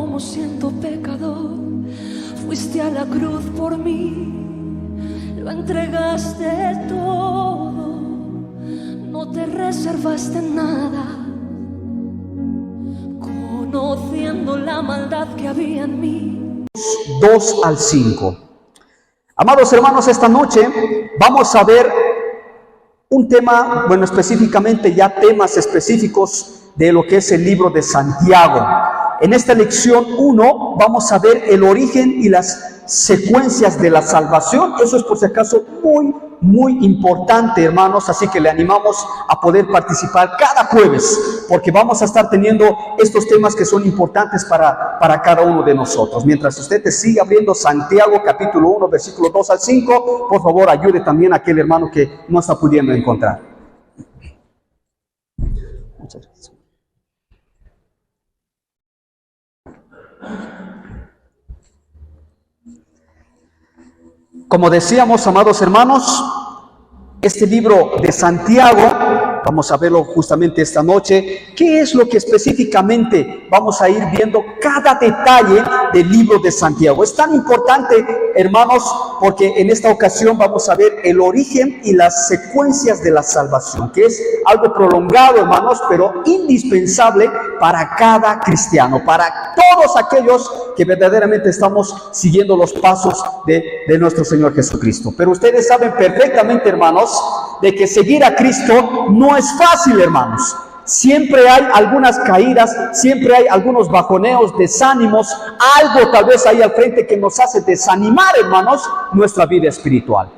como siendo pecador, fuiste a la cruz por mí, lo entregaste todo, no te reservaste nada, conociendo la maldad que había en mí. 2 al 5. Amados hermanos, esta noche vamos a ver un tema, bueno, específicamente ya temas específicos de lo que es el libro de Santiago. En esta lección 1 vamos a ver el origen y las secuencias de la salvación. Eso es por si acaso muy importante, hermanos, así que le animamos a poder participar cada jueves, porque vamos a estar teniendo estos temas que son importantes para cada uno de nosotros. Mientras usted te sigue abriendo Santiago capítulo 1, versículo 2 al 5, por favor ayude también a aquel hermano que no está pudiendo encontrar. Muchas gracias. Como decíamos, amados hermanos, este libro de Santiago, vamos a verlo justamente esta noche. ¿Qué es lo que específicamente vamos a ir viendo cada detalle del libro de Santiago? Es tan importante, hermanos, porque en esta ocasión vamos a ver el origen y las secuencias de la salvación, que es algo prolongado, hermanos, pero indispensable para cada cristiano, para todos aquellos que verdaderamente estamos siguiendo los pasos de nuestro Señor Jesucristo. Pero ustedes saben perfectamente, hermanos, de que seguir a Cristo no es fácil, hermanos. Siempre hay algunas caídas, siempre hay algunos bajoneos, desánimos, algo tal vez ahí al frente que nos hace desanimar, hermanos, nuestra vida espiritual.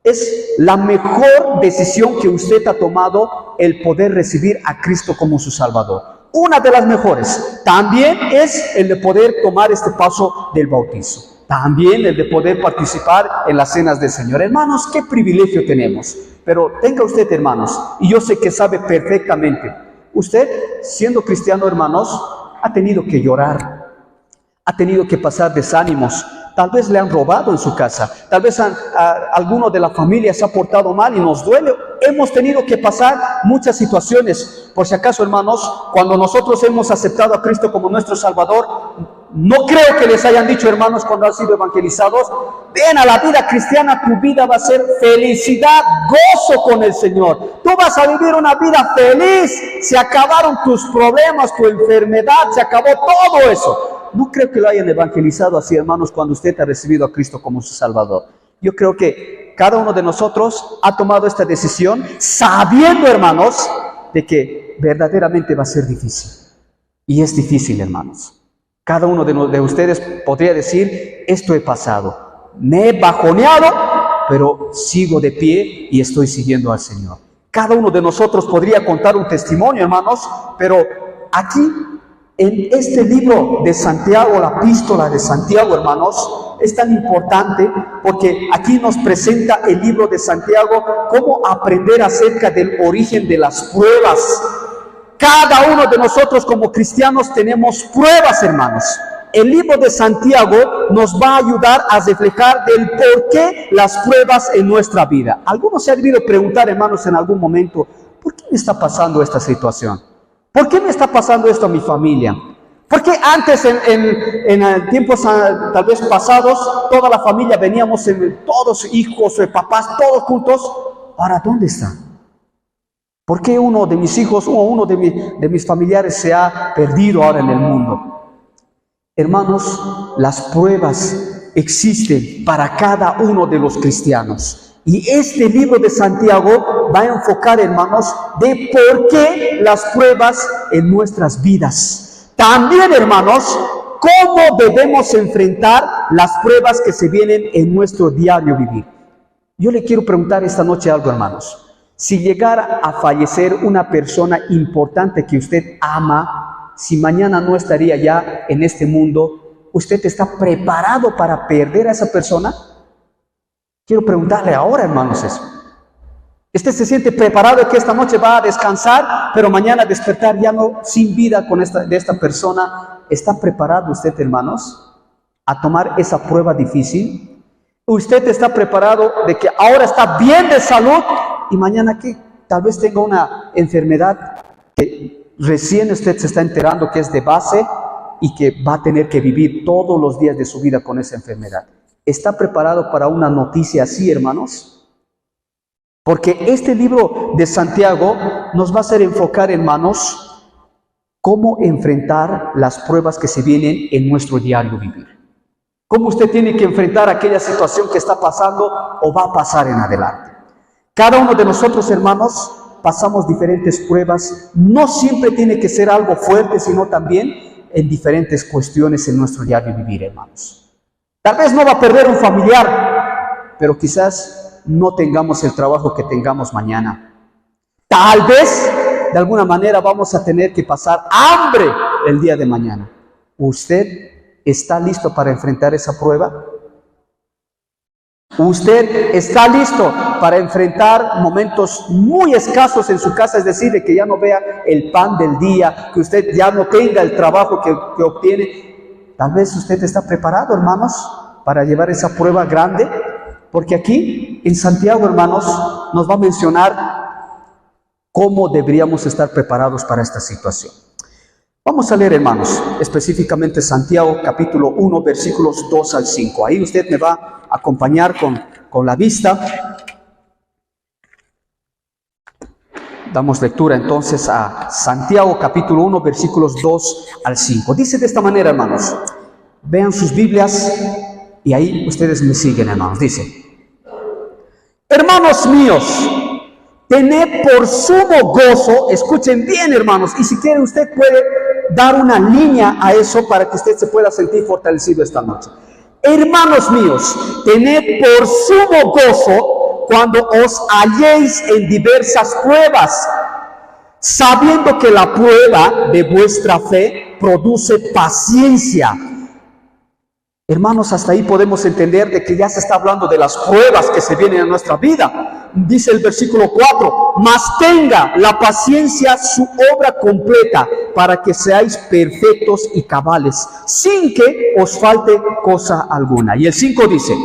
Es la mejor decisión que usted ha tomado el poder recibir a Cristo como su Salvador. Una de las mejores. También es el de poder tomar este paso del bautizo. También el de poder participar en las cenas del Señor. Hermanos, qué privilegio tenemos. Pero tenga usted, hermanos, y yo sé que sabe perfectamente, usted, siendo cristiano, hermanos, ha tenido que llorar, ha tenido que pasar desánimos. Tal vez le han robado en su casa, tal vez alguno de la familia se ha portado mal y nos duele. Hemos tenido que pasar muchas situaciones. Por si acaso, hermanos, cuando nosotros hemos aceptado a Cristo como nuestro Salvador, no creo que les hayan dicho, hermanos, cuando han sido evangelizados, ven a la vida cristiana, tu vida va a ser felicidad, gozo con el Señor. Tú vas a vivir una vida feliz, se acabaron tus problemas, tu enfermedad, se acabó todo eso. No creo que lo hayan evangelizado así, hermanos, cuando usted ha recibido a Cristo como su Salvador. Yo creo que cada uno de nosotros ha tomado esta decisión sabiendo, hermanos, de que verdaderamente va a ser difícil. Y es difícil, hermanos. Cada uno de ustedes podría decir, esto he pasado. Me he bajoneado, pero sigo de pie y estoy siguiendo al Señor. Cada uno de nosotros podría contar un testimonio, hermanos, pero aquí, en este libro de Santiago, la epístola de Santiago, hermanos, es tan importante porque aquí nos presenta el libro de Santiago cómo aprender acerca del origen de las pruebas. Cada uno de nosotros como cristianos tenemos pruebas, hermanos. El libro de Santiago nos va a ayudar a reflejar del por qué las pruebas en nuestra vida. Algunos se han debido preguntar, hermanos, en algún momento, ¿por qué me está pasando esta situación? ¿Por qué me está pasando esto a mi familia? ¿Por qué antes, en tiempos tal vez pasados, toda la familia veníamos, todos hijos, papás, todos juntos? Ahora, ¿dónde están? ¿Por qué uno de mis hijos o uno de mis familiares se ha perdido ahora en el mundo? Hermanos, las pruebas existen para cada uno de los cristianos. Y este libro de Santiago va a enfocar, hermanos, de por qué las pruebas en nuestras vidas. También, hermanos, cómo debemos enfrentar las pruebas que se vienen en nuestro diario vivir. Yo le quiero preguntar esta noche algo, hermanos. Si llegara a fallecer una persona importante que usted ama, si mañana no estaría ya en este mundo, ¿usted está preparado para perder a esa persona? Quiero preguntarle ahora, hermanos, eso. ¿Usted se siente preparado de que esta noche va a descansar, pero mañana despertar ya no sin vida de esta persona? ¿Está preparado usted, hermanos, a tomar esa prueba difícil? ¿Usted está preparado de que ahora está bien de salud y mañana que tal vez tenga una enfermedad que recién usted se está enterando que es de base y que va a tener que vivir todos los días de su vida con esa enfermedad. ¿Está preparado para una noticia así, hermanos? Porque este libro de Santiago nos va a hacer enfocar, hermanos, cómo enfrentar las pruebas que se vienen en nuestro diario vivir. Cómo usted tiene que enfrentar aquella situación que está pasando o va a pasar en adelante. Cada uno de nosotros, hermanos, pasamos diferentes pruebas. No siempre tiene que ser algo fuerte, sino también en diferentes cuestiones en nuestro diario vivir, hermanos. Tal vez no va a perder un familiar, pero quizás no tengamos el trabajo que tengamos mañana. Tal vez, de alguna manera, vamos a tener que pasar hambre el día de mañana. ¿Usted está listo para enfrentar esa prueba? ¿Usted está listo para enfrentar momentos muy escasos en su casa? Es decir, de que ya no vea el pan del día, que usted ya no tenga el trabajo que obtiene. Tal vez usted está preparado, hermanos, para llevar esa prueba grande. Porque aquí, en Santiago, hermanos, nos va a mencionar cómo deberíamos estar preparados para esta situación. Vamos a leer, hermanos, específicamente Santiago capítulo 1, versículos 2 al 5. Ahí usted me va a acompañar con la vista. Damos lectura entonces a Santiago capítulo 1, versículos 2 al 5. Dice de esta manera, hermanos, vean sus Biblias y ahí ustedes me siguen, hermanos. Dice: hermanos míos, tened por sumo gozo, escuchen bien, hermanos, y si quiere usted puede dar una línea a eso para que usted se pueda sentir fortalecido esta noche. Hermanos míos, tened por sumo gozo cuando os halléis en diversas pruebas, sabiendo que la prueba de vuestra fe produce paciencia. Hermanos, hasta ahí podemos entender de que ya se está hablando de las pruebas que se vienen en nuestra vida. Dice el versículo 4, mas tenga la paciencia su obra completa, para que seáis perfectos y cabales, sin que os falte cosa alguna. Y el 5 dice: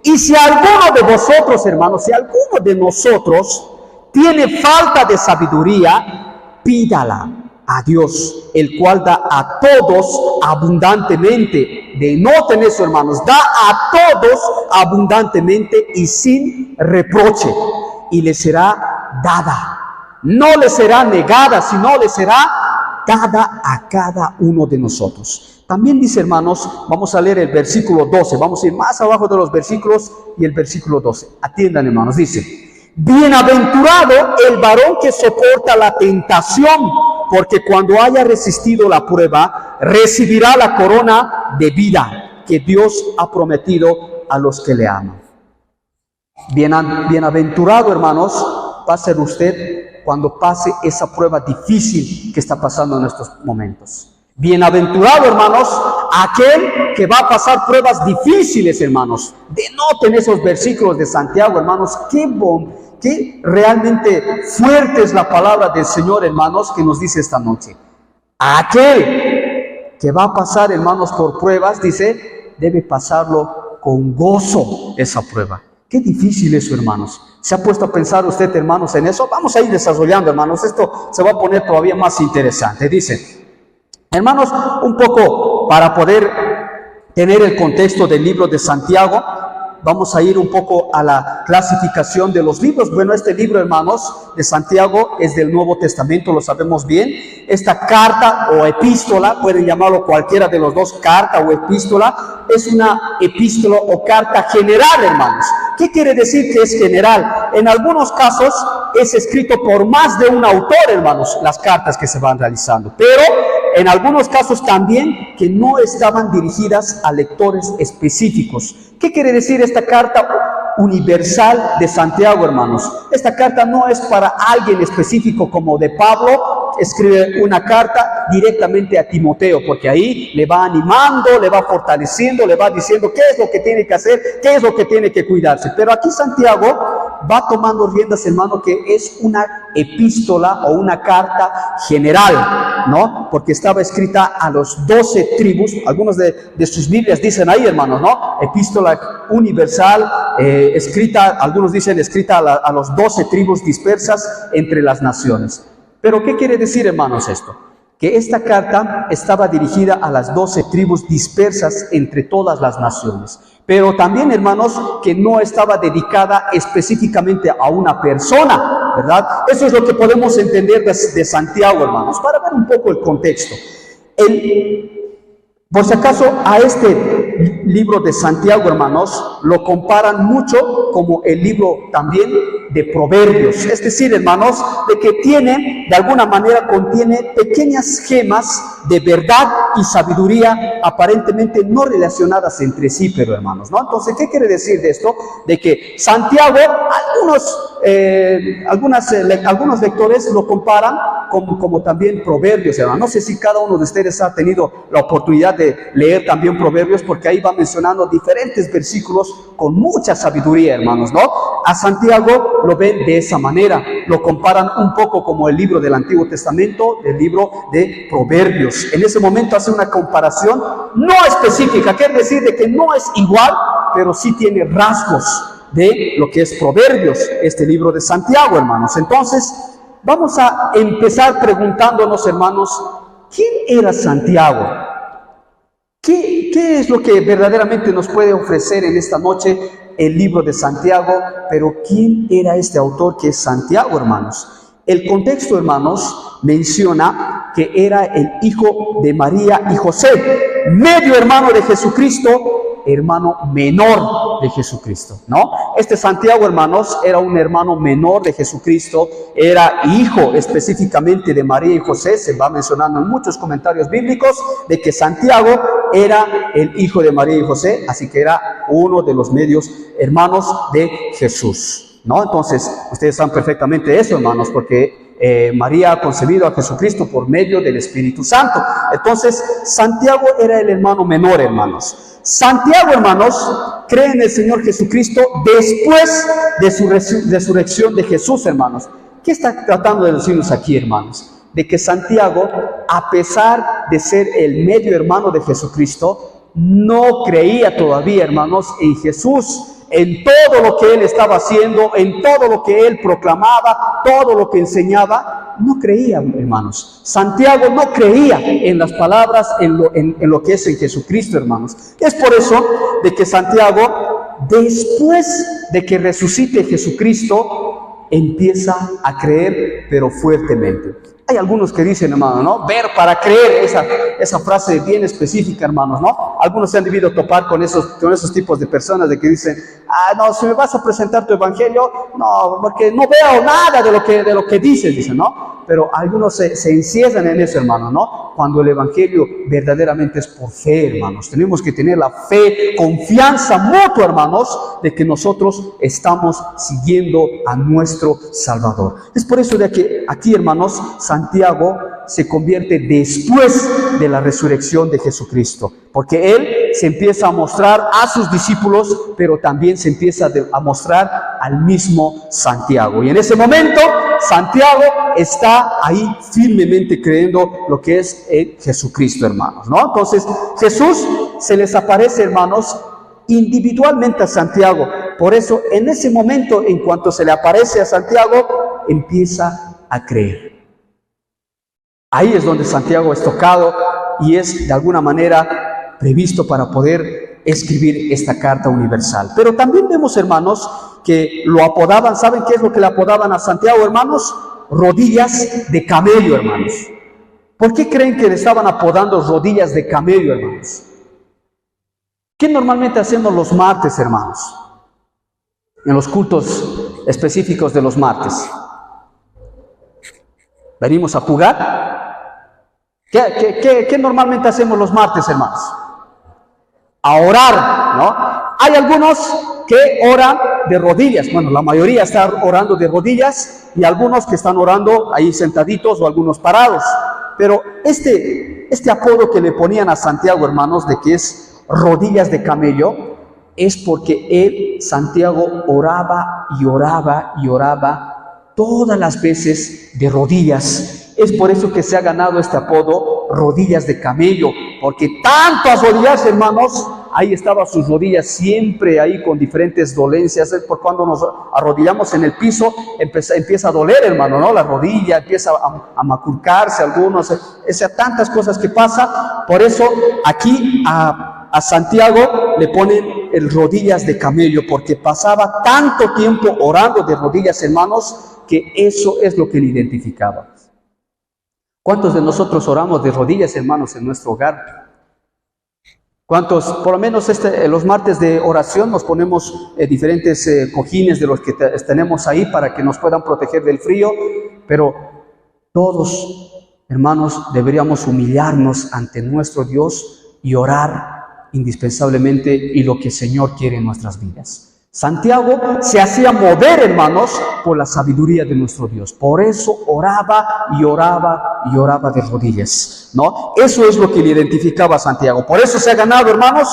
y si alguno de vosotros, hermanos, si alguno de nosotros tiene falta de sabiduría, pídala a Dios, el cual da a todos abundantemente. De no tener eso, hermanos, da a todos abundantemente y sin reproche, y le será dada. No le será negada, sino le será dada a cada uno de nosotros. También dice, hermanos, vamos a leer el versículo 12, vamos a ir más abajo de los versículos y el versículo 12. Atiendan, hermanos, dice: bienaventurado el varón que soporta la tentación, porque cuando haya resistido la prueba, recibirá la corona de vida que Dios ha prometido a los que le aman. Bienaventurado, hermanos, va a ser usted cuando pase esa prueba difícil que está pasando en estos momentos. Bienaventurado, hermanos, aquel que va a pasar pruebas difíciles, hermanos. Denoten esos versículos de Santiago, hermanos. Qué realmente fuerte es la palabra del Señor, hermanos, que nos dice esta noche. Aquel que va a pasar, hermanos, por pruebas, dice, debe pasarlo con gozo esa prueba. Qué difícil eso, hermanos. ¿Se ha puesto a pensar usted, hermanos, en eso? Vamos a ir desarrollando, hermanos. Esto se va a poner todavía más interesante. Dice, hermanos, un poco para poder tener el contexto del libro de Santiago, vamos a ir un poco a la clasificación de los libros. Bueno, este libro, hermanos, de Santiago es del Nuevo Testamento, lo sabemos bien. Esta carta o epístola, pueden llamarlo cualquiera de los dos, carta o epístola, es una epístola o carta general, hermanos. ¿Qué quiere decir que es general? En algunos casos es escrito por más de un autor, hermanos, las cartas que se van realizando, pero en algunos casos también que no estaban dirigidas a lectores específicos. ¿Qué quiere decir esta carta universal de Santiago, hermanos? Esta carta no es para alguien específico como de Pablo, escribe una carta directamente a Timoteo, porque ahí le va animando, le va fortaleciendo, le va diciendo qué es lo que tiene que hacer, qué es lo que tiene que cuidarse. Pero aquí Santiago va tomando riendas, hermano, que es una epístola o una carta general, ¿no? Porque estaba escrita a los 12 tribus, algunos de sus Biblias dicen ahí, hermanos, ¿no? Epístola universal, escrita, algunos dicen escrita a los 12 tribus dispersas entre las naciones. Pero ¿qué quiere decir, hermanos, esto? que esta carta estaba dirigida a las 12 tribus dispersas entre todas las naciones, pero también, hermanos, que no estaba dedicada específicamente a una persona, ¿verdad? Eso es lo que podemos entender de Santiago, hermanos, para ver un poco el contexto. Por si acaso, a este libro de Santiago, hermanos, lo comparan mucho como el libro también de Proverbios. Es decir, hermanos, de que de alguna manera contiene pequeñas gemas de verdad y sabiduría aparentemente no relacionadas entre sí, pero hermanos, ¿no? Entonces, ¿qué quiere decir de esto? De que Santiago, algunos lectores lo comparan como también Proverbios, hermanos. No sé si cada uno de ustedes ha tenido la oportunidad de leer también Proverbios, porque ahí va mencionando diferentes versículos con mucha sabiduría, hermanos, ¿no? A Santiago lo ven de esa manera, lo comparan un poco como el libro del Antiguo Testamento, del libro de Proverbios. En ese momento hace una comparación no específica, quiere decir de que no es igual, pero sí tiene rasgos de lo que es Proverbios, este libro de Santiago, hermanos. Entonces, vamos a empezar preguntándonos, hermanos, ¿quién era Santiago? ¿Qué es lo que verdaderamente nos puede ofrecer en esta noche el libro de Santiago? Pero ¿quién era este autor que es Santiago, hermanos? El contexto, hermanos, menciona que era el hijo de María y José, medio hermano de Jesucristo, hermano menor de Jesucristo, ¿no? Este Santiago, hermanos, era un hermano menor de Jesucristo, era hijo específicamente de María y José. Se va mencionando en muchos comentarios bíblicos de que Santiago era el hijo de María y José, así que era uno de los medios hermanos de Jesús, ¿no? Entonces, ustedes saben perfectamente eso, hermanos, porque María ha concebido a Jesucristo por medio del Espíritu Santo. Entonces, Santiago era el hermano menor, hermanos. Santiago, hermanos, cree en el Señor Jesucristo después de su resurrección de Jesús, hermanos. ¿Qué está tratando de decirnos aquí, hermanos? De que Santiago, a pesar de ser el medio hermano de Jesucristo, no creía todavía, hermanos, en Jesús, en todo lo que él estaba haciendo, en todo lo que él proclamaba, todo lo que enseñaba. No creía, hermanos. Santiago no creía en las palabras, en lo que es en Jesucristo, hermanos. Es por eso de que Santiago, después de que resucite Jesucristo, empieza a creer, pero fuertemente. Hay algunos que dicen, hermano, ¿no? Ver para creer, esa frase bien específica, hermanos, ¿no? Algunos se han debido topar con esos tipos de personas de que dicen, no, si me vas a presentar tu evangelio, no, porque no veo nada de lo que dices, dicen, ¿no? Pero algunos se encierran en eso, hermano, ¿no? Cuando el evangelio verdaderamente es por fe, hermanos. Tenemos que tener la fe, confianza mutua, hermanos, de que nosotros estamos siguiendo a nuestro Salvador. Es por eso de que aquí, hermanos, Santiago se convierte después de la resurrección de Jesucristo, porque él se empieza a mostrar a sus discípulos, pero también se empieza a mostrar al mismo Santiago. Y en ese momento, Santiago está ahí firmemente creyendo lo que es Jesucristo, hermanos, ¿no? Entonces, Jesús se les aparece, hermanos, individualmente a Santiago. Por eso, en ese momento, en cuanto se le aparece a Santiago, empieza a creer. Ahí es donde Santiago es tocado y es de alguna manera previsto para poder escribir esta carta universal. Pero también vemos, hermanos, que lo apodaban. ¿Saben qué es lo que le apodaban a Santiago, hermanos? Rodillas de camello, hermanos. ¿Por qué creen que le estaban apodando rodillas de camello, hermanos? ¿Qué normalmente hacemos los martes, hermanos? En los cultos específicos de los martes. ¿Venimos a jugar? ¿Qué normalmente hacemos los martes, hermanos? A orar, ¿no? Hay algunos que oran de rodillas. Bueno, la mayoría está orando de rodillas y algunos que están orando ahí sentaditos o algunos parados. Pero este apodo que le ponían a Santiago, hermanos, de que es rodillas de camello, es porque él, Santiago, oraba y oraba y oraba todas las veces de rodillas. Es por eso que se ha ganado este apodo, rodillas de camello, porque tanto arrodillarse, hermanos, ahí estaban sus rodillas siempre ahí con diferentes dolencias. Por cuando nos arrodillamos en el piso, empieza a doler, hermano, ¿no? La rodilla empieza a maculcarse algunos, tantas cosas que pasa. Por eso aquí a Santiago le ponen el rodillas de camello, porque pasaba tanto tiempo orando de rodillas, hermanos, que eso es lo que le identificaba. ¿Cuántos de nosotros oramos de rodillas, hermanos, en nuestro hogar? ¿Cuántos, por lo menos los martes de oración, nos ponemos diferentes cojines de los que tenemos ahí para que nos puedan proteger del frío? Pero todos, hermanos, deberíamos humillarnos ante nuestro Dios y orar indispensablemente y lo que el Señor quiere en nuestras vidas. Santiago se hacía mover, hermanos, por la sabiduría de nuestro Dios. Por eso oraba y oraba y oraba de rodillas, ¿no? Eso es lo que le identificaba a Santiago. Por eso se ha ganado, hermanos,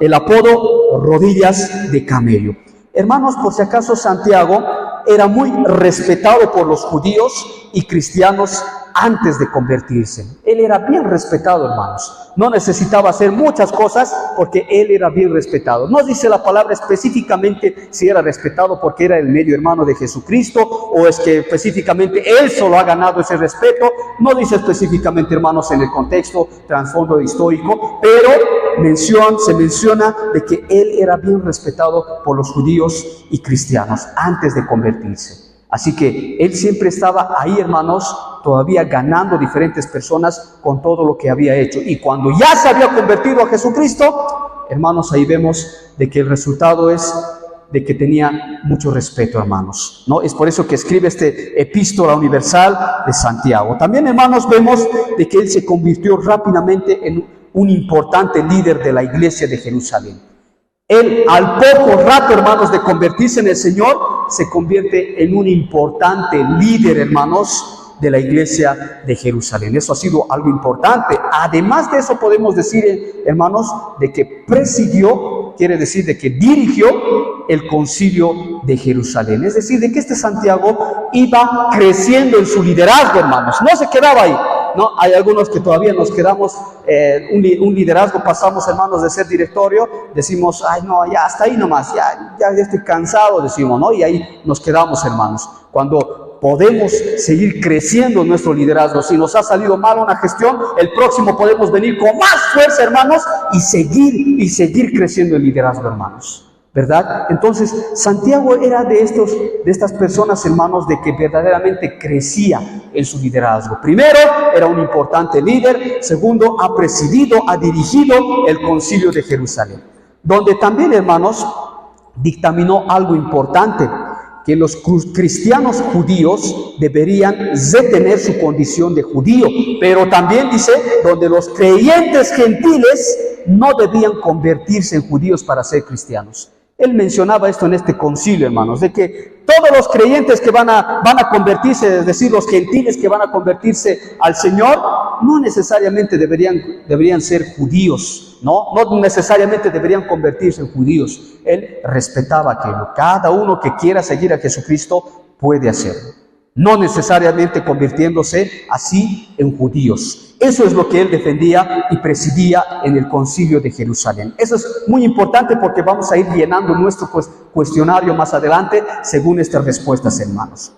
el apodo rodillas de camello. Hermanos, por si acaso, Santiago era muy respetado por los judíos y cristianos antes de convertirse. Él era bien respetado, hermanos. No necesitaba hacer muchas cosas porque él era bien respetado. No dice la palabra específicamente si era respetado porque era el medio hermano de Jesucristo, o es que específicamente él solo ha ganado ese respeto. No dice específicamente, hermanos, en el contexto trasfondo histórico, pero se menciona de que él era bien respetado por los judíos y cristianos antes de convertirse. Así que él siempre estaba ahí, hermanos, todavía ganando diferentes personas con todo lo que había hecho. Y cuando ya se había convertido a Jesucristo, hermanos, ahí vemos de que el resultado es de que tenía mucho respeto, hermanos, ¿no? Es por eso que escribe este epístola universal de Santiago. También, hermanos, vemos de que él se convirtió rápidamente en un importante líder de la iglesia de Jerusalén. Él, al poco rato, hermanos, de convertirse en el Señor, se convierte en un importante líder, hermanos, de la iglesia de Jerusalén. Eso ha sido algo importante. Además de eso, podemos decir, hermanos, de que presidió, quiere decir de que dirigió el concilio de Jerusalén. Es decir, de que este Santiago iba creciendo en su liderazgo, hermanos. No se quedaba ahí. No, hay algunos que todavía nos quedamos, un liderazgo, pasamos, hermanos, de ser directorio, decimos, ay no, ya hasta ahí nomás, ya estoy cansado, decimos, ¿no? Y ahí nos quedamos, hermanos. Cuando podemos seguir creciendo en nuestro liderazgo, si nos ha salido mal una gestión, el próximo podemos venir con más fuerza, hermanos, y seguir creciendo el liderazgo, hermanos. ¿Verdad? Entonces, Santiago era de estas personas, hermanos, de que verdaderamente crecía en su liderazgo. Primero, era un importante líder. Segundo, ha presidido, ha dirigido el concilio de Jerusalén, donde también, hermanos, dictaminó algo importante, que los cristianos judíos deberían retener su condición de judío, pero también dice, donde los creyentes gentiles no debían convertirse en judíos para ser cristianos. Él mencionaba esto en este concilio, hermanos, de que todos los creyentes que van a convertirse, es decir, los gentiles que van a convertirse al Señor, no necesariamente deberían ser judíos, no necesariamente deberían convertirse en judíos. Él respetaba aquello. Cada uno que quiera seguir a Jesucristo puede hacerlo, no necesariamente convirtiéndose así en judíos. Eso es lo que él defendía y presidía en el concilio de Jerusalén. Eso es muy importante porque vamos a ir llenando nuestro cuestionario más adelante según estas respuestas, hermanos.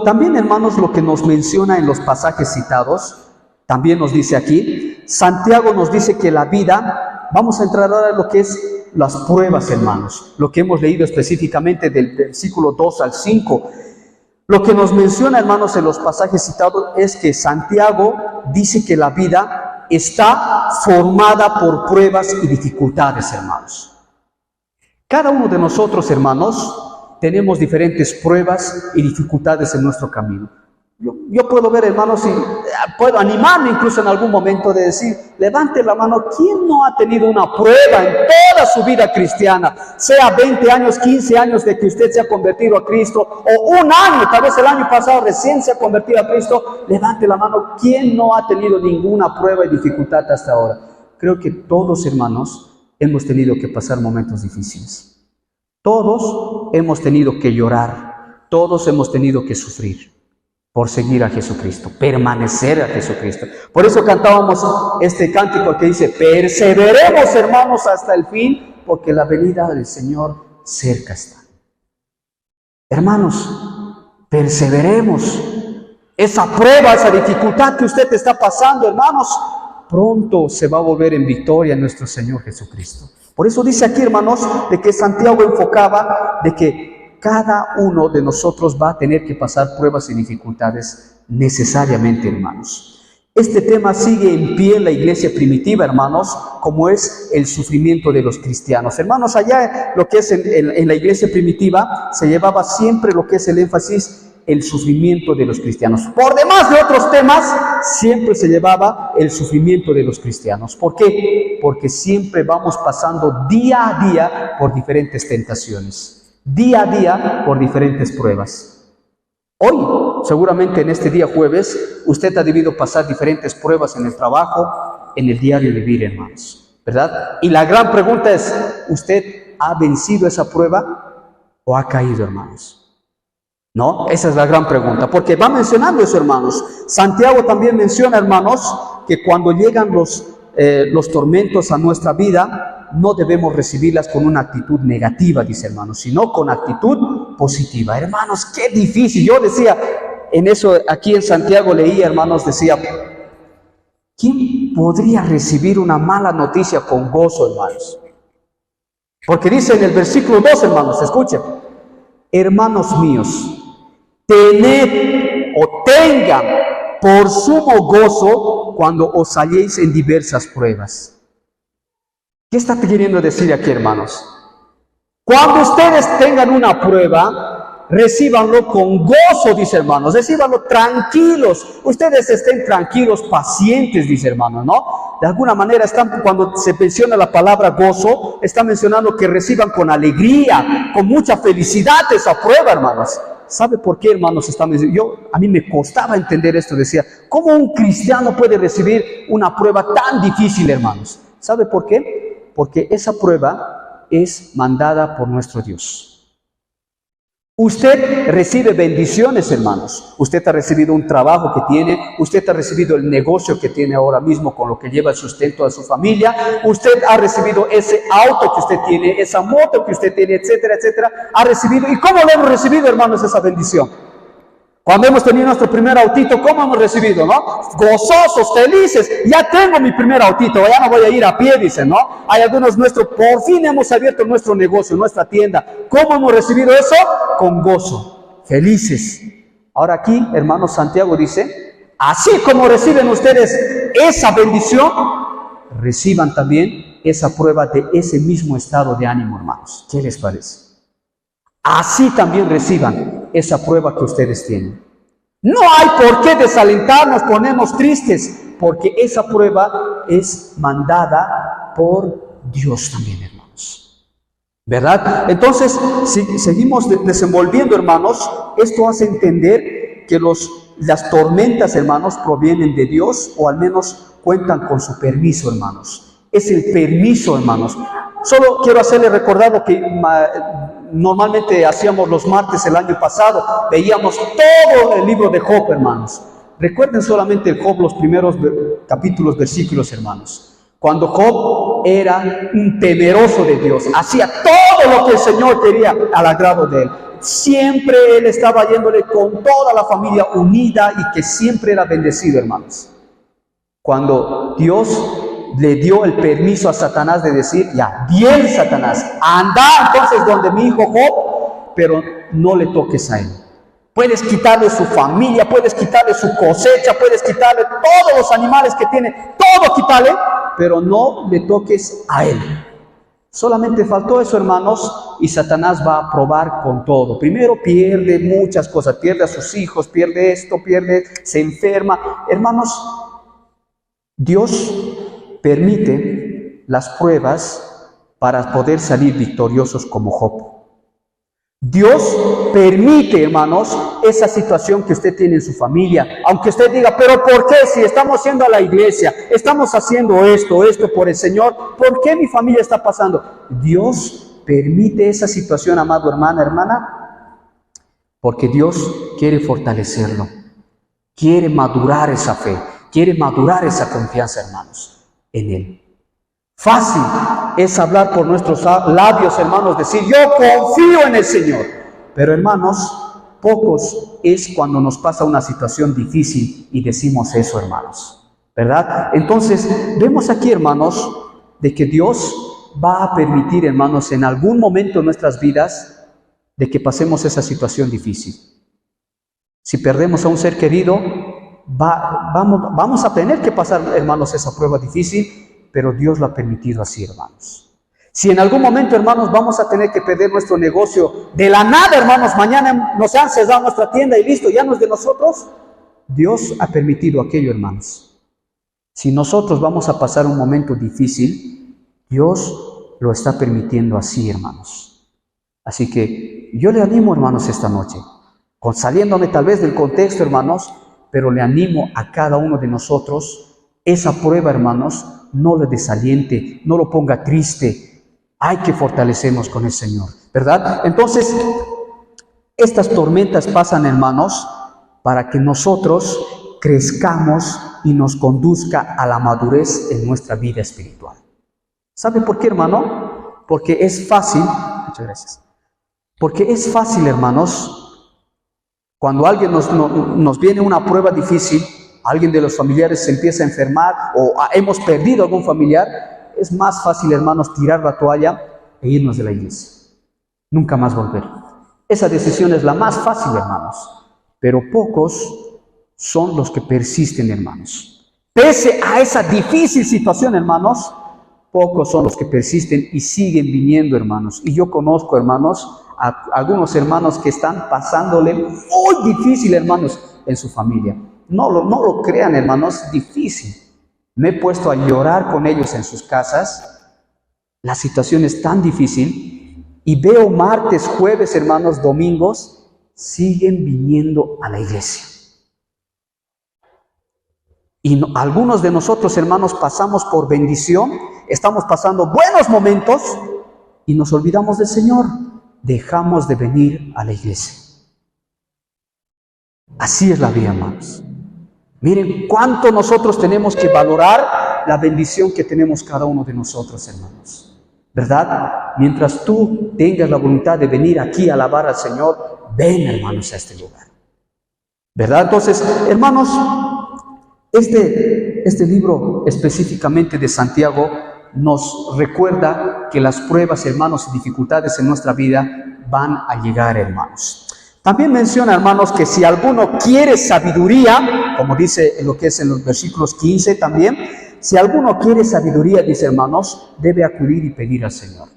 También, hermanos, lo que nos menciona en los pasajes citados, también nos dice aquí, Santiago nos dice que la vida, vamos a entrar ahora en lo que es las pruebas, hermanos, lo que hemos leído específicamente del versículo 2 al 5. Lo que nos menciona, hermanos, en los pasajes citados es que Santiago dice que la vida está formada por pruebas y dificultades, hermanos. Cada uno de nosotros, hermanos, tenemos diferentes pruebas y dificultades en nuestro camino. Yo puedo ver, hermanos, y puedo animarme incluso en algún momento de decir, levante la mano, ¿quién no ha tenido una prueba en toda su vida cristiana? Sea 20 años, 15 años de que usted se ha convertido a Cristo, o un año, tal vez el año pasado recién se ha convertido a Cristo, levante la mano, ¿quién no ha tenido ninguna prueba y dificultad hasta ahora? Creo que todos, hermanos, hemos tenido que pasar momentos difíciles. Todos hemos tenido que llorar, todos hemos tenido que sufrir. por seguir a Jesucristo, permanecer a Jesucristo. Por eso cantábamos este cántico que dice, perseveremos, hermanos, hasta el fin, porque la venida del Señor cerca está. Hermanos, perseveremos. Esa prueba, esa dificultad que usted está pasando, hermanos, pronto se va a volver en victoria en nuestro Señor Jesucristo. Por eso dice aquí, hermanos, de que Santiago enfocaba de que cada uno de nosotros va a tener que pasar pruebas y dificultades necesariamente, hermanos. Este tema sigue en pie en la iglesia primitiva, hermanos, como es el sufrimiento de los cristianos. Hermanos, allá lo que es en la iglesia primitiva se llevaba siempre lo que es el énfasis, el sufrimiento de los cristianos. Por demás de otros temas, siempre se llevaba el sufrimiento de los cristianos. ¿Por qué? Porque siempre vamos pasando día a día por diferentes tentaciones. Día a día por diferentes pruebas. Hoy, seguramente en este día jueves, usted ha debido pasar diferentes pruebas en el trabajo, en el diario vivir, hermanos, ¿verdad? Y la gran pregunta es, ¿usted ha vencido esa prueba o ha caído, hermanos? ¿No? Esa es la gran pregunta, porque va mencionando eso, hermanos. Santiago también menciona, hermanos, que cuando llegan los tormentos a nuestra vida, no debemos recibirlas con una actitud negativa, dice, hermanos, sino con actitud positiva. Hermanos, qué difícil. Yo decía, en eso, aquí en Santiago leía, hermanos, decía, ¿quién podría recibir una mala noticia con gozo, hermanos? Porque dice en el versículo 2, hermanos, escuchen, hermanos míos, tened o tengan por sumo gozo cuando os halléis en diversas pruebas. ¿Qué está queriendo decir aquí, hermanos? Cuando ustedes tengan una prueba, recíbanlo con gozo, dice, hermanos. Recíbanlo tranquilos. Ustedes estén tranquilos, pacientes, dice, hermanos, ¿no? De alguna manera, cuando se menciona la palabra gozo, está mencionando que reciban con alegría, con mucha felicidad esa prueba, hermanos. ¿Sabe por qué, hermanos? A mí me costaba entender esto. Decía, ¿cómo un cristiano puede recibir una prueba tan difícil, hermanos? ¿Sabe por qué? Porque esa prueba es mandada por nuestro Dios. Usted recibe bendiciones, hermanos. Usted ha recibido un trabajo que tiene. Usted ha recibido el negocio que tiene ahora mismo con lo que lleva el sustento a su familia. Usted ha recibido ese auto que usted tiene, esa moto que usted tiene, etcétera, etcétera. Ha recibido. ¿Y cómo lo hemos recibido, hermanos, esa bendición? Cuando hemos tenido nuestro primer autito, ¿cómo hemos recibido, no? Gozosos, felices. Ya tengo mi primer autito, ya no voy a ir a pie, dicen, ¿no? Hay algunos por fin hemos abierto nuestro negocio, nuestra tienda. ¿Cómo hemos recibido eso? Con gozo, felices. Ahora aquí, hermano Santiago dice, así como reciben ustedes esa bendición, reciban también esa prueba de ese mismo estado de ánimo, hermanos. ¿Qué les parece? Así también reciban esa prueba que ustedes tienen. No hay por qué desalentarnos, ponernos tristes, porque esa prueba es mandada por Dios también, hermanos. ¿Verdad? Entonces, si seguimos desenvolviendo, hermanos, esto hace entender que las tormentas, hermanos, provienen de Dios, o al menos cuentan con su permiso, hermanos. Es el permiso, hermanos. Solo quiero hacerle recordar lo que normalmente hacíamos los martes el año pasado. Veíamos todo el libro de Job, hermanos. Recuerden solamente el Job, los primeros capítulos, versículos, hermanos. Cuando Job era un temeroso de Dios, hacía todo lo que el Señor quería al agrado de él. Siempre él estaba yéndole con toda la familia unida y que siempre era bendecido, hermanos. Cuando Dios le dio el permiso a Satanás de decir, ya, bien, Satanás, anda entonces donde mi hijo Job, pero no le toques a él. Puedes quitarle su familia, puedes quitarle su cosecha, puedes quitarle todos los animales que tiene, todo quítale, pero no le toques a él. Solamente faltó eso, hermanos, y Satanás va a probar con todo. Primero pierde muchas cosas, pierde a sus hijos, pierde esto, se enferma. Hermanos, Dios permite las pruebas para poder salir victoriosos como Job. Dios permite, hermanos, esa situación que usted tiene en su familia. Aunque usted diga, pero ¿por qué? Si estamos yendo a la iglesia, estamos haciendo esto por el Señor, ¿por qué mi familia está pasando? Dios permite esa situación, amado hermana, porque Dios quiere fortalecerlo. quiere madurar esa fe, quiere madurar esa confianza, hermanos, en Él. Fácil es hablar por nuestros labios, hermanos, decir, yo confío en el Señor. Pero, hermanos, pocos es cuando nos pasa una situación difícil y decimos eso, hermanos, ¿verdad? Entonces, vemos aquí, hermanos, de que Dios va a permitir, hermanos, en algún momento de nuestras vidas, de que pasemos esa situación difícil. Si perdemos a un ser querido, vamos a tener que pasar, hermanos, esa prueba difícil, pero Dios lo ha permitido así, hermanos. Si en algún momento, hermanos, vamos a tener que perder nuestro negocio de la nada, hermanos, mañana nos han cerrado nuestra tienda y listo, ya no es de nosotros, Dios ha permitido aquello, hermanos. Si nosotros vamos a pasar un momento difícil, Dios lo está permitiendo así, hermanos. Así que yo le animo, hermanos, esta noche, saliéndome tal vez del contexto, hermanos, pero le animo a cada uno de nosotros, esa prueba, hermanos, no le desaliente, no lo ponga triste. Hay que fortalecernos con el Señor, ¿verdad? Entonces, estas tormentas pasan, hermanos, para que nosotros crezcamos y nos conduzca a la madurez en nuestra vida espiritual. ¿Sabe por qué, hermano? Porque es fácil, muchas gracias, porque es fácil, hermanos, cuando alguien nos viene una prueba difícil, alguien de los familiares se empieza a enfermar o hemos perdido algún familiar, es más fácil, hermanos, tirar la toalla e irnos de la iglesia. Nunca más volver. Esa decisión es la más fácil, hermanos. Pero pocos son los que persisten, hermanos. Pese a esa difícil situación, hermanos, pocos son los que persisten y siguen viniendo, hermanos. Y yo conozco, hermanos, a algunos hermanos que están pasándole muy difícil, hermanos, en su familia. No lo crean, hermanos, difícil. Me he puesto a llorar con ellos en sus casas. La situación es tan difícil. Y veo martes, jueves, hermanos, domingos, siguen viniendo a la iglesia. Y algunos de nosotros, hermanos, pasamos por bendición, estamos pasando buenos momentos y nos olvidamos del Señor. Dejamos de venir a la iglesia. Así es la vida, hermanos. Miren cuánto nosotros tenemos que valorar la bendición que tenemos cada uno de nosotros, hermanos. ¿Verdad? Mientras tú tengas la voluntad de venir aquí a alabar al Señor, ven, hermanos, a este lugar. ¿Verdad? Entonces, hermanos, este libro específicamente de Santiago nos recuerda que las pruebas, hermanos, y dificultades en nuestra vida van a llegar, hermanos. También menciona, hermanos, que si alguno quiere sabiduría, como dice en lo que es en los versículos 15 también, si alguno quiere sabiduría, dice, hermanos, debe acudir y pedir al Señor.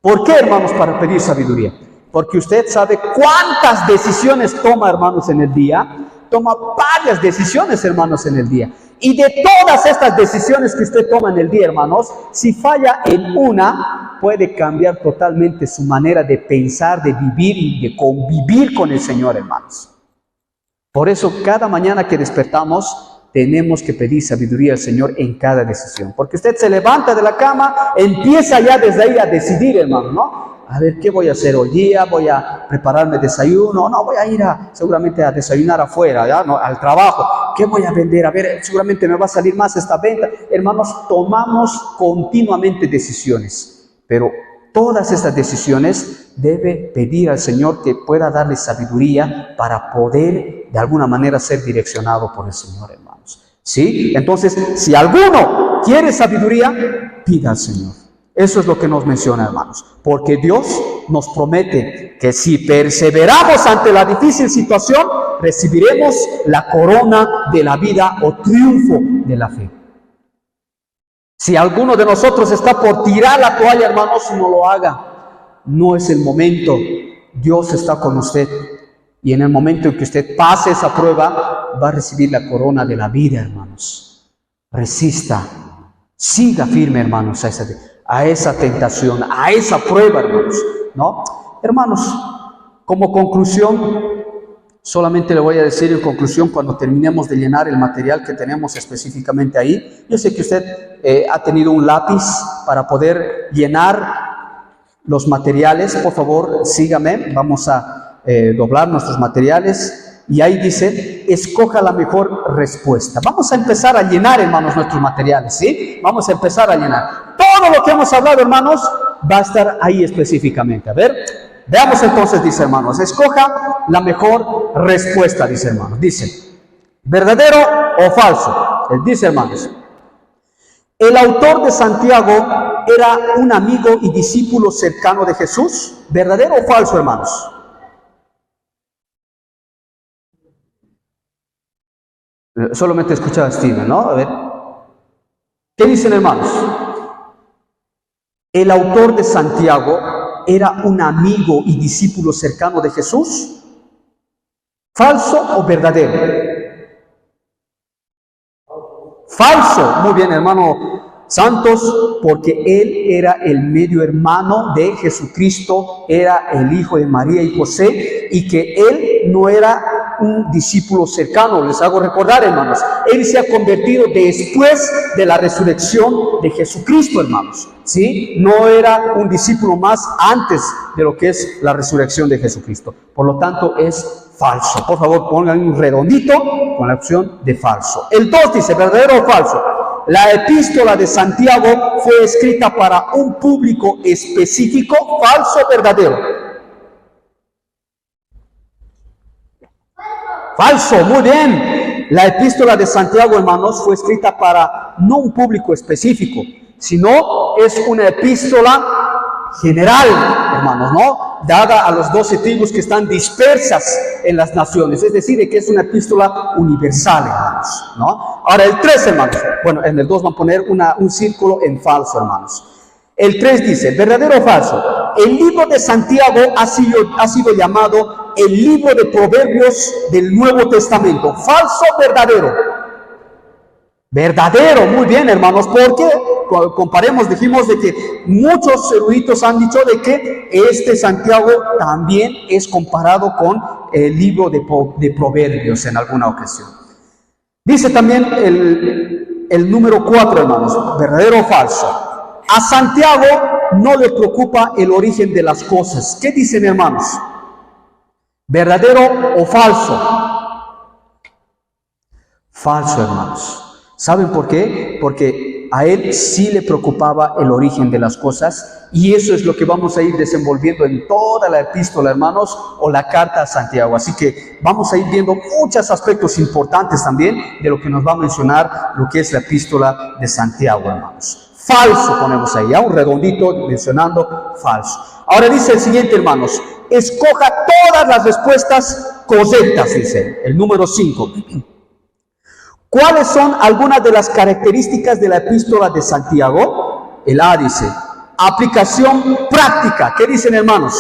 ¿Por qué, hermanos, para pedir sabiduría? Porque usted sabe cuántas decisiones toma, hermanos, en el día. Toma varias decisiones, hermanos, en el día. Y de todas estas decisiones que usted toma en el día, hermanos, si falla en una, puede cambiar totalmente su manera de pensar, de vivir y de convivir con el Señor, hermanos. Por eso, cada mañana que despertamos, tenemos que pedir sabiduría al Señor en cada decisión. Porque usted se levanta de la cama, empieza ya desde ahí a decidir, hermano, ¿no? A ver, ¿qué voy a hacer hoy día? ¿Voy a prepararme desayuno? No, voy a ir seguramente a desayunar afuera, ¿ya? ¿No? Al trabajo. ¿Qué voy a vender? A ver, seguramente me va a salir más esta venta. Hermanos, tomamos continuamente decisiones. Pero todas estas decisiones debe pedir al Señor que pueda darle sabiduría para poder de alguna manera ser direccionado por el Señor, hermanos. ¿Sí? Entonces, si alguno quiere sabiduría, pida al Señor. Eso es lo que nos menciona, hermanos. Porque Dios nos promete que si perseveramos ante la difícil situación, recibiremos la corona de la vida o triunfo de la fe. Si alguno de nosotros está por tirar la toalla, hermanos, no lo haga. No es el momento. Dios está con usted. Y en el momento en que usted pase esa prueba, va a recibir la corona de la vida, hermanos. Resista. Siga firme, hermanos, a esa tentación, a esa prueba, hermanos, ¿no? Hermanos, como conclusión, solamente le voy a decir en conclusión cuando terminemos de llenar el material que tenemos específicamente ahí. Yo sé que usted ha tenido un lápiz para poder llenar los materiales. Por favor, sígame. Vamos a doblar nuestros materiales Y ahí dice, escoja la mejor respuesta. Vamos a empezar a llenar, hermanos, nuestros materiales, ¿sí? Vamos a empezar a llenar. Todo lo que hemos hablado, hermanos, va a estar ahí específicamente. A ver, veamos entonces, dice, hermanos, escoja la mejor respuesta, dice, hermanos. Dice, ¿verdadero o falso? Dice, hermanos, el autor de Santiago era un amigo y discípulo cercano de Jesús. ¿Verdadero o falso, hermanos? Solamente escucha a Steven, ¿no? A ver. ¿Qué dicen, hermanos? El autor de Santiago era un amigo y discípulo cercano de Jesús. ¿Falso o verdadero? Falso. Muy bien, hermano Santos, porque él era el medio hermano de Jesucristo, era el hijo de María y José, y que él no era un discípulo cercano. Les hago recordar, hermanos, él se ha convertido después de la resurrección de Jesucristo, hermanos, ¿sí? No era un discípulo más antes de lo que es la resurrección de Jesucristo. Por lo tanto, es falso. Por favor, pongan un redondito con la opción de falso. El 2 dice, ¿verdadero o falso? La epístola de Santiago fue escrita para un público específico. ¿Falso o verdadero? Falso, muy bien. La epístola de Santiago, hermanos, fue escrita para no un público específico, sino es una epístola general, hermanos, ¿no? Dada a los 12 tribus que están dispersas en las naciones, es decir, que es una epístola universal, hermanos, ¿no? Ahora el 3, hermanos, bueno, en el 2 van a poner un círculo en falso, hermanos. El 3 dice, ¿verdadero o falso? El libro de Santiago ha sido llamado el libro de Proverbios del Nuevo Testamento. ¿Falso o verdadero? Verdadero, muy bien, hermanos, porque comparemos, dijimos de que muchos eruditos han dicho de que este Santiago también es comparado con el libro de Proverbios en alguna ocasión. Dice también el número 4, hermanos, ¿verdadero o falso? A Santiago no le preocupa el origen de las cosas. ¿Qué dicen, hermanos? ¿Verdadero o falso? Falso, hermanos. ¿Saben por qué? Porque a él sí le preocupaba el origen de las cosas, y eso es lo que vamos a ir desenvolviendo en toda la epístola, hermanos, o la carta a Santiago. Así que vamos a ir viendo muchos aspectos importantes también de lo que nos va a mencionar lo que es la epístola de Santiago, hermanos. Falso ponemos ahí, un redondito mencionando falso. Ahora dice el siguiente, hermanos, escoja todas las respuestas correctas, dice el número 5. ¿Cuáles son algunas de las características de la epístola de Santiago? El A dice, aplicación práctica. ¿Qué dicen, hermanos?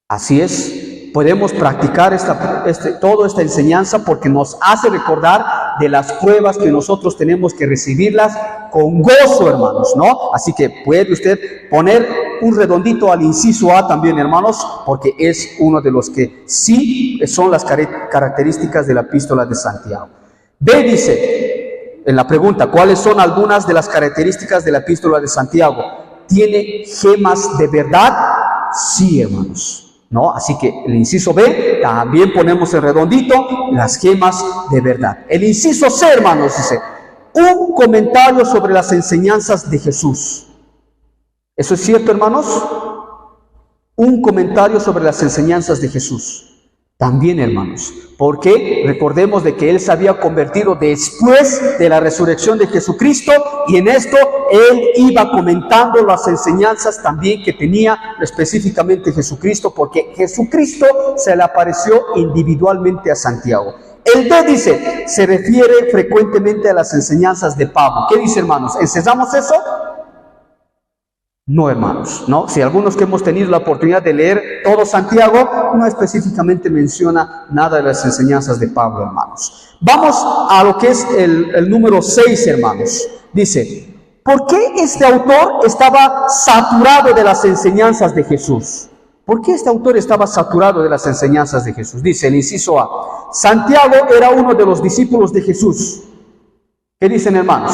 Así es, podemos practicar toda esta enseñanza porque nos hace recordar de las pruebas que nosotros tenemos que recibirlas con gozo, hermanos, ¿no? Así que puede usted poner un redondito al inciso A también, hermanos, porque es uno de los que sí son las características de la epístola de Santiago. B dice, en la pregunta, ¿cuáles son algunas de las características de la epístola de Santiago? ¿Tiene gemas de verdad? Sí, hermanos, ¿no? Así que el inciso B, también ponemos el redondito, las gemas de verdad. El inciso C, hermanos, dice, un comentario sobre las enseñanzas de Jesús. ¿Eso es cierto, hermanos? Un comentario sobre las enseñanzas de Jesús. También, hermanos, porque recordemos de que él se había convertido después de la resurrección de Jesucristo, y en esto él iba comentando las enseñanzas también que tenía específicamente Jesucristo, porque Jesucristo se le apareció individualmente a Santiago. El D dice, se refiere frecuentemente a las enseñanzas de Pablo. ¿Qué dice, hermanos? ¿Enseñamos eso? No, hermanos, ¿no? Si algunos que hemos tenido la oportunidad de leer todo Santiago, no específicamente menciona nada de las enseñanzas de Pablo, hermanos. Vamos a lo que es el número 6, hermanos. Dice, ¿por qué este autor estaba saturado de las enseñanzas de Jesús? ¿Por qué este autor estaba saturado de las enseñanzas de Jesús? Dice el inciso A, Santiago era uno de los discípulos de Jesús. ¿Qué dicen, hermanos?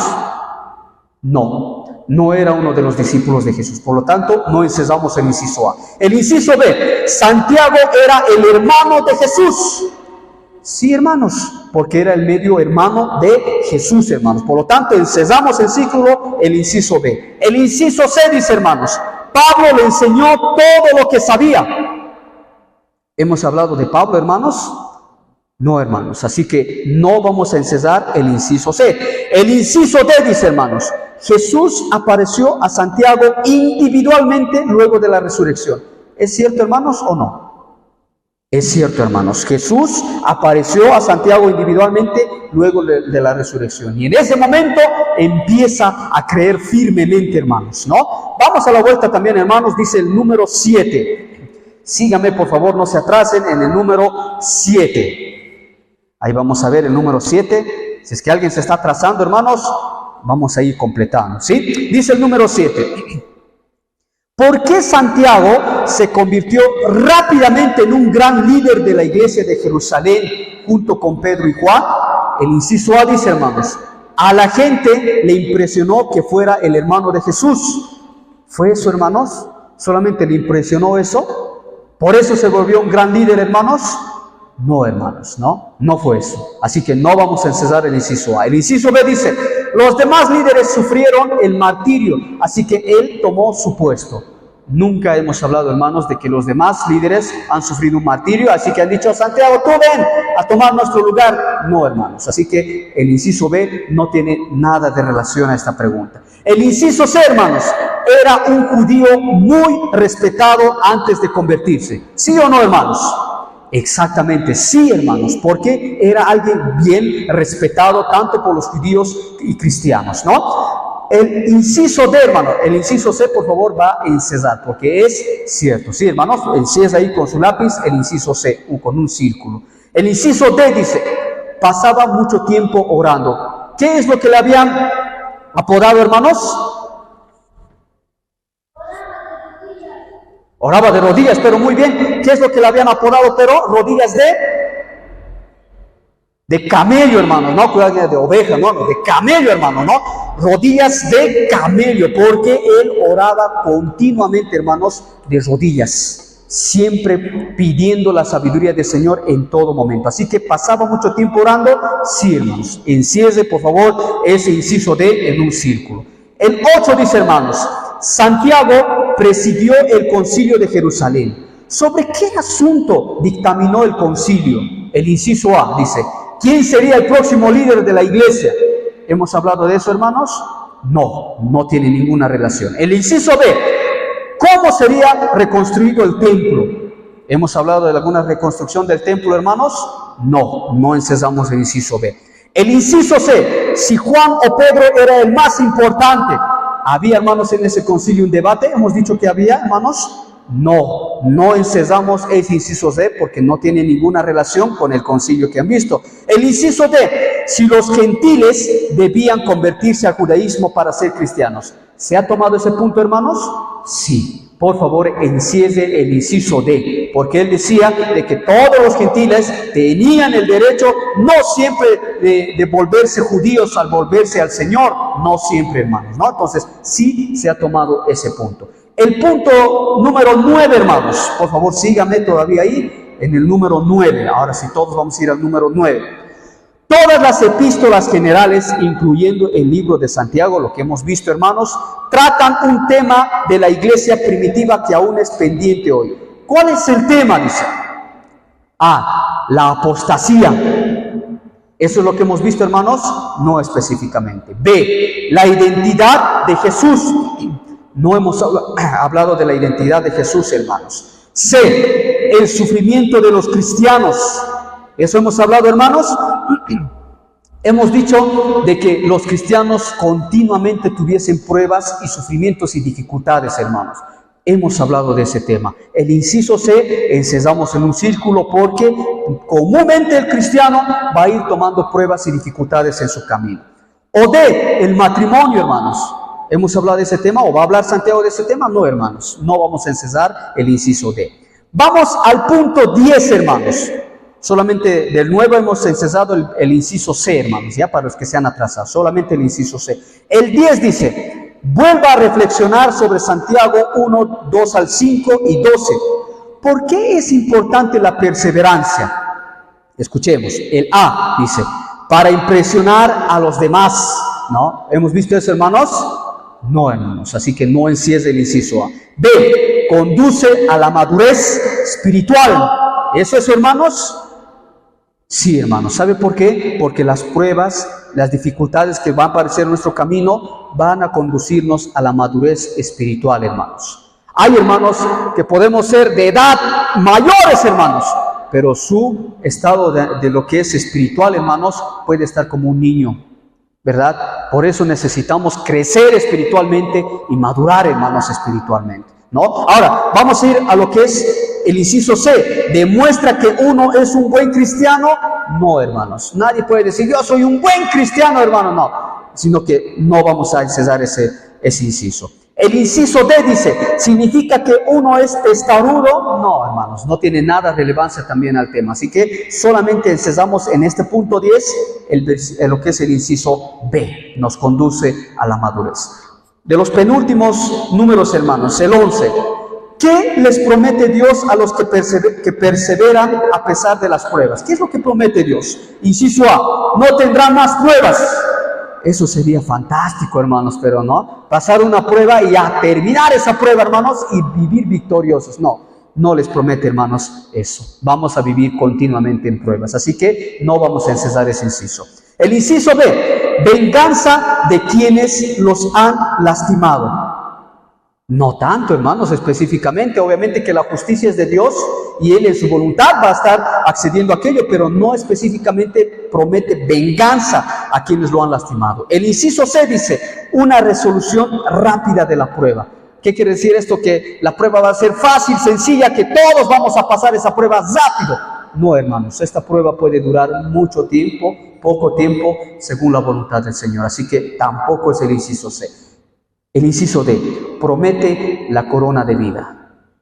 No. no era uno de los discípulos de Jesús. Por lo tanto, no encesamos el inciso A. El inciso B, Santiago era el hermano de Jesús. Sí, hermanos, porque era el medio hermano de Jesús, hermanos. Por lo tanto, encesamos el círculo, el inciso B. El inciso C dice, hermanos, Pablo le enseñó todo lo que sabía. ¿Hemos hablado de Pablo, hermanos? No, hermanos. Así que no vamos a encesar el inciso C. El inciso D dice, hermanos, Jesús apareció a Santiago individualmente luego de la resurrección. ¿Es cierto, hermanos, o no? Es cierto, hermanos. Jesús apareció a Santiago individualmente luego de la resurrección. Y en ese momento empieza a creer firmemente, hermanos, ¿no? Vamos a la vuelta también, hermanos. Dice el número 7. Síganme, por favor, no se atrasen en el número 7. Ahí vamos a ver el número 7. Si es que alguien se está atrasando, hermanos, vamos a ir completando, ¿sí? Dice el número 7. ¿Por qué Santiago se convirtió rápidamente en un gran líder de la iglesia de Jerusalén junto con Pedro y Juan? El inciso A dice, hermanos, a la gente le impresionó que fuera el hermano de Jesús. ¿Fue eso, hermanos? ¿Solamente le impresionó eso? ¿Por eso se volvió un gran líder, hermanos? No, hermanos, no fue eso. Así que no vamos a encesar el inciso A. El inciso B dice, los demás líderes sufrieron el martirio, así que él tomó su puesto. Nunca hemos hablado, hermanos, de que los demás líderes han sufrido un martirio, así que han dicho, Santiago, tú ven a tomar nuestro lugar. No, hermanos. Así que el inciso B no tiene nada de relación a esta pregunta. El inciso C, hermanos, era un judío muy respetado antes de convertirse. ¿Sí o no, hermanos? Exactamente, sí, hermanos, porque era alguien bien respetado tanto por los judíos y cristianos, ¿no? El inciso D, hermano, el inciso C, por favor, va a encesar, porque es cierto, sí, hermanos, encesa ahí con su lápiz, el inciso C, con un círculo. El inciso D dice, pasaba mucho tiempo orando. ¿Qué es lo que le habían apodado, hermanos? Oraba de rodillas, pero muy bien. ¿Qué es lo que le habían apodado? Pero rodillas de camello, hermano, no de oveja, no, de camello, hermano, no. Rodillas de camello, porque él oraba continuamente, hermanos, de rodillas, siempre pidiendo la sabiduría del Señor en todo momento. Así que pasaba mucho tiempo orando. Sí, hermanos, enciese, por favor, ese inciso D en un círculo. El 8 dice, hermanos, Santiago presidió el concilio de Jerusalén. ¿Sobre qué asunto dictaminó el concilio? El inciso A dice, ¿quién sería el próximo líder de la iglesia? ¿Hemos hablado de eso, hermanos? No tiene ninguna relación. El inciso B, ¿cómo sería reconstruido el templo? ¿Hemos hablado de alguna reconstrucción del templo, hermanos? No encesamos el inciso B. El inciso C, si Juan o Pedro era el más importante. ¿Había, hermanos, en ese concilio un debate? Hemos dicho que había, hermanos. No encesamos ese inciso D porque no tiene ninguna relación con el concilio que han visto. El inciso D, si los gentiles debían convertirse al judaísmo para ser cristianos. ¿Se ha tomado ese punto, hermanos? Sí. Por favor, enciese el inciso D, porque él decía de que todos los gentiles tenían el derecho, no siempre de volverse judíos al volverse al Señor, no siempre, hermanos, ¿no? Entonces, sí se ha tomado ese punto. El punto número 9, hermanos, por favor, síganme todavía ahí, en el número 9, ahora sí, todos vamos a ir al número 9. Todas las epístolas generales, incluyendo el libro de Santiago, lo que hemos visto, hermanos, tratan un tema de la iglesia primitiva que aún es pendiente hoy. ¿Cuál es el tema? Dice. A, la apostasía. ¿Eso es lo que hemos visto, hermanos? No específicamente. B, la identidad de Jesús. No hemos hablado de la identidad de Jesús, hermanos. C, el sufrimiento de los cristianos. ¿Eso hemos hablado, hermanos? Hemos dicho de que los cristianos continuamente tuviesen pruebas y sufrimientos y dificultades, hermanos. Hemos hablado de ese tema. El inciso C, encesamos en un círculo porque comúnmente el cristiano va a ir tomando pruebas y dificultades en su camino. O D, el matrimonio, hermanos. ¿Hemos hablado de ese tema o va a hablar Santiago de ese tema? No, hermanos. No vamos a encesar el inciso D. Vamos al punto 10, hermanos. Solamente del 9 hemos encesado el inciso C, hermanos, ya para los que se han atrasado, solamente el inciso C. El 10 dice, vuelva a reflexionar sobre Santiago 1, 2 al 5 y 12. ¿Por qué es importante la perseverancia? Escuchemos. El A dice, para impresionar a los demás, ¿no? ¿Hemos visto eso, hermanos? No, hermanos, así que no encierre el inciso A. B, conduce a la madurez espiritual. ¿Eso es, hermanos? Sí, hermanos. ¿Sabe por qué? Porque las pruebas, las dificultades que van a aparecer en nuestro camino van a conducirnos a la madurez espiritual, hermanos. Hay hermanos que podemos ser de edad mayores, hermanos, pero su estado de lo que es espiritual, hermanos, puede estar como un niño, ¿verdad? Por eso necesitamos crecer espiritualmente y madurar, hermanos, espiritualmente, ¿no? Ahora, vamos a ir a lo que es el inciso C. ¿Demuestra que uno es un buen cristiano? No, hermanos. Nadie puede decir, yo soy un buen cristiano, hermano. No, sino que no vamos a cesar ese inciso. El inciso D dice, ¿significa que uno es testarudo? No, hermanos, no tiene nada de relevancia también al tema. Así que solamente cesamos en este punto 10, lo que es el inciso B. Nos conduce a la madurez. De los penúltimos números, hermanos, el 11. ¿Qué les promete Dios a los que perseveran a pesar de las pruebas? ¿Qué es lo que promete Dios? Inciso A, no tendrán más pruebas. Eso sería fantástico, hermanos, pero no. Pasar una prueba y a terminar esa prueba, hermanos, y vivir victoriosos. No les promete, hermanos, eso. Vamos a vivir continuamente en pruebas. Así que no vamos a cesar ese inciso. El inciso B, venganza de quienes los han lastimado. No tanto, hermanos, específicamente. Obviamente que la justicia es de Dios y Él en su voluntad va a estar accediendo a aquello, pero no específicamente promete venganza a quienes lo han lastimado. El inciso C dice, una resolución rápida de la prueba. ¿Qué quiere decir esto? Que la prueba va a ser fácil, sencilla, que todos vamos a pasar esa prueba rápido. No, hermanos, esta prueba puede durar mucho tiempo, poco tiempo, según la voluntad del Señor. Así que tampoco es el inciso C. El inciso D, promete la corona de vida.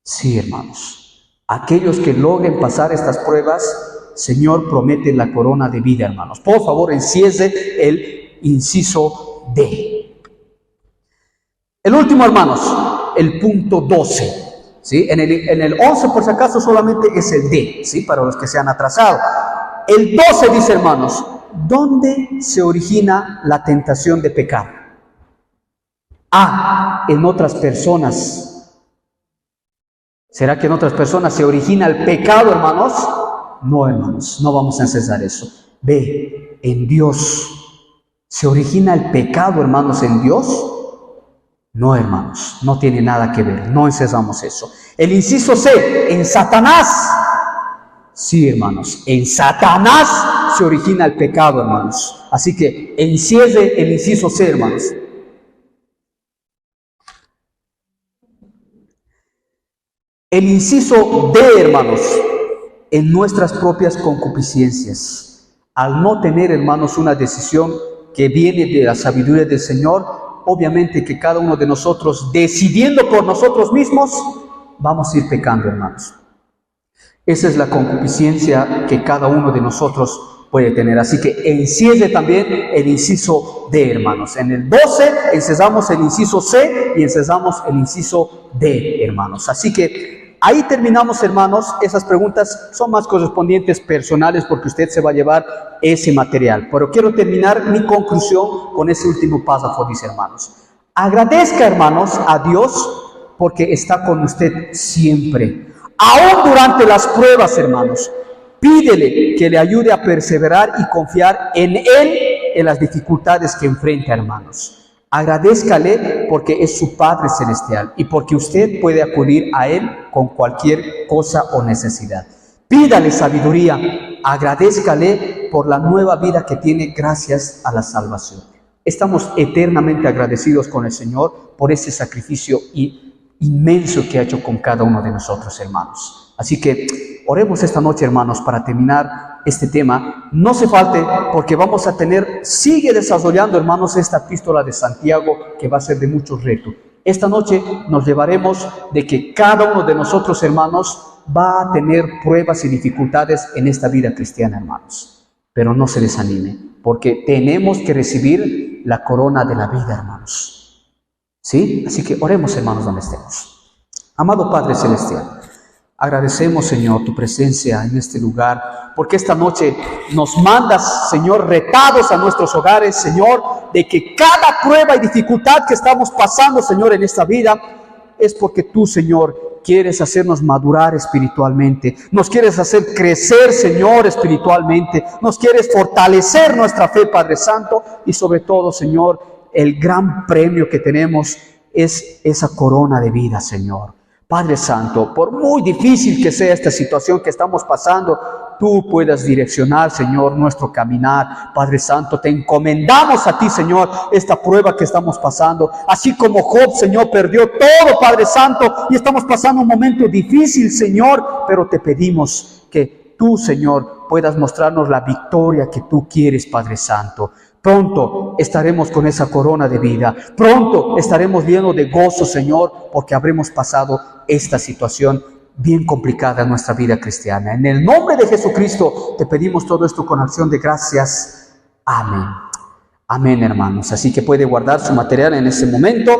Sí, hermanos. Aquellos que logren pasar estas pruebas, Señor promete la corona de vida, hermanos. Por favor, encierre el inciso D. El último, hermanos, el punto 12. ¿Sí? En el 11, por si acaso, solamente es el D, ¿sí? Para los que se han atrasado. El 12 dice, hermanos, ¿dónde se origina la tentación de pecar? A, en otras personas. ¿Será que en otras personas se origina el pecado, hermanos? No, hermanos, no vamos a cesar eso. B, en Dios. ¿Se origina el pecado, hermanos, en Dios? No, hermanos, no tiene nada que ver, no cesamos eso. El inciso C, en Satanás. Sí, hermanos, en Satanás se origina el pecado, hermanos. Así que encierre el inciso C, hermanos. El inciso D, hermanos, en nuestras propias concupiscencias. Al no tener, hermanos, una decisión que viene de la sabiduría del Señor, obviamente que cada uno de nosotros, decidiendo por nosotros mismos, vamos a ir pecando, hermanos. Esa es la concupiscencia que cada uno de nosotros puede tener. Así que encierre también el inciso D, hermanos. En el 12 encesamos el inciso C y encesamos el inciso D, hermanos. Así que ahí terminamos, hermanos. Esas preguntas son más correspondientes personales porque usted se va a llevar ese material. Pero quiero terminar mi conclusión con ese último párrafo, dice, hermanos. Agradezca, hermanos, a Dios porque está con usted siempre. Aún durante las pruebas, hermanos. Pídele que le ayude a perseverar y confiar en Él en las dificultades que enfrenta, hermanos. Agradézcale porque es su Padre Celestial y porque usted puede acudir a Él con cualquier cosa o necesidad. Pídale sabiduría, agradézcale por la nueva vida que tiene gracias a la salvación. Estamos eternamente agradecidos con el Señor por ese sacrificio inmenso que ha hecho con cada uno de nosotros, hermanos. Así que oremos esta noche, hermanos, para terminar este tema. No se falte porque vamos a sigue desarrollando, hermanos, esta epístola de Santiago que va a ser de mucho reto. Esta noche nos llevaremos de que cada uno de nosotros, hermanos, va a tener pruebas y dificultades en esta vida cristiana, hermanos. Pero no se desanime, porque tenemos que recibir la corona de la vida, hermanos. ¿Sí? Así que oremos, hermanos, donde estemos. Amado Padre Celestial, agradecemos, Señor, tu presencia en este lugar, porque esta noche nos mandas, Señor, retados a nuestros hogares, Señor, de que cada prueba y dificultad que estamos pasando, Señor, en esta vida, es porque tú, Señor, quieres hacernos madurar espiritualmente, nos quieres hacer crecer, Señor, espiritualmente, nos quieres fortalecer nuestra fe, Padre Santo, y sobre todo, Señor, el gran premio que tenemos es esa corona de vida, Señor. Padre Santo, por muy difícil que sea esta situación que estamos pasando, tú puedas direccionar, Señor, nuestro caminar. Padre Santo, te encomendamos a ti, Señor, esta prueba que estamos pasando. Así como Job, Señor, perdió todo, Padre Santo, y estamos pasando un momento difícil, Señor, pero te pedimos que tú, Señor, puedas mostrarnos la victoria que tú quieres, Padre Santo. Pronto estaremos con esa corona de vida. Pronto estaremos llenos de gozo, Señor, porque habremos pasado esta situación bien complicada en nuestra vida cristiana. En el nombre de Jesucristo te pedimos todo esto con acción de gracias. Amén. Amén, hermanos. Así que puede guardar su material en este momento.